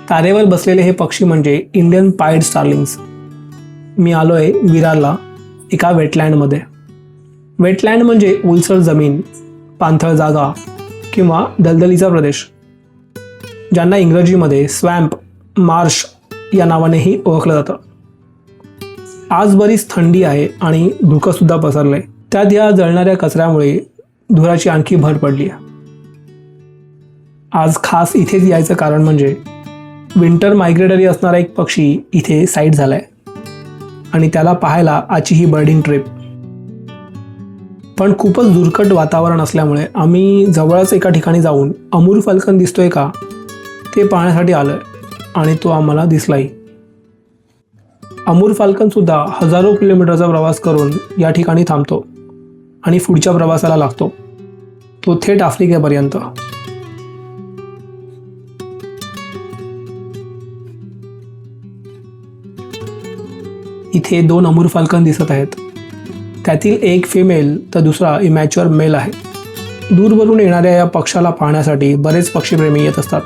तारेवर बसलेले हे पक्षी म्हणजे इंडियन पाईड स्टार्लिंग्स. मी आलोय विरारला एका वेटलँडमध्ये. वेटलँड म्हणजे उलसर जमीन, पाणथळ जागा किंवा दलदलीचा प्रदेश, ज्यांना इंग्रजीमध्ये स्वॅम्प, मार्श या नावानेही ओळखलं जातं. आज बरीच थंडी आहे आणि धुकंसुद्धा पसरलंय. त्यात या जळणाऱ्या कचऱ्यामुळे धुराची आणखी भर पडली आहे. आज खास इथेच यायचं कारण म्हणजे विंटर मायग्रेटरी असणारा एक पक्षी इथे साईट झालाय आणि त्याला पाहायला आजची ही बर्डिंग ट्रिप. पण खूपच दुर्कट वातावरण असल्यामुळे आम्ही जवळच एका ठिकाणी जाऊन अमूर फाल्कन दिसतोय का ते पाहण्यासाठी आलोय आणि तो आम्हाला दिसलाही. अमूर फाल्कन सुद्धा हजारो किलोमीटरचा प्रवास करून या ठिकाणी थांबतो आणि पुढच्या प्रवासाला लागतो, तो थेट आफ्रिकेपर्यंत. इथे 2 अमूर फाल्कन दिसत आहेत. त्यातील एक फिमेल तर दुसरा इमॅच्युअर मेल आहे. दूरवरून येणाऱ्या या पक्षाला पाहण्यासाठी बरेच पक्षीप्रेमी येत असतात.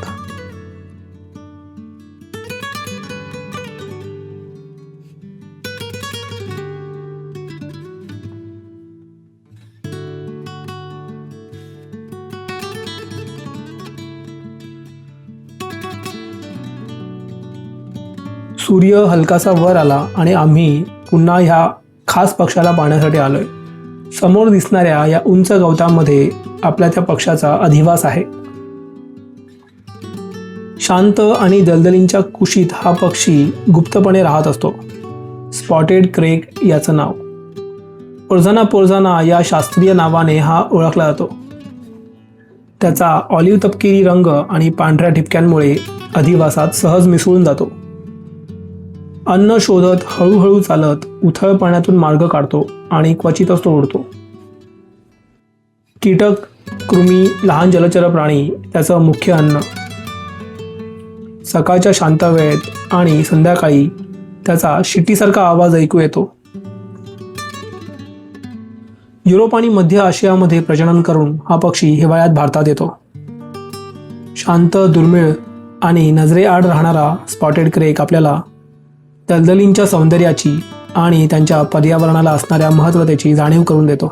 सूर्य हलकासा वर आला आणि आम्ही पुन्हा ह्या खास पक्षाला पाहण्यासाठी आलोय. समोर दिसणाऱ्या या उंच गवतामध्ये आपल्या त्या पक्षाचा अधिवास आहे. शांत आणि दलदलींच्या कुशीत हा पक्षी गुप्तपणे राहत असतो. स्पॉटेड क्रेक याचं नाव. पोर्झाना पोर्झाना या शास्त्रीय नावाने हा ओळखला जातो. त्याचा ऑलिव्ह तपकिरी रंग आणि पांढऱ्या ठिपक्यांमुळे अधिवासात सहज मिसळून जातो. अन्न शोधत हळूहळू चालत उथळ पाण्यातून मार्ग काढतो आणि क्वचितच तो उडतो. कीटक, कृमी, लहान जलचर प्राणी त्याचं मुख्य अन्न. सकाळच्या शांत वेळेत आणि संध्याकाळी त्याचा शिटीसारखा आवाज ऐकू येतो. युरोप आणि मध्य आशियामध्ये प्रजनन करून हा पक्षी हिवाळ्यात भारतात येतो. शांत, दुर्मिळ आणि नजरेआड राहणारा स्पॉटेड क्रेक आपल्याला दलदलींच्या सौंदर्याची आणि त्यांच्या पर्यावरणाला असणाऱ्या महत्त्वाची जाणीव करून देतो.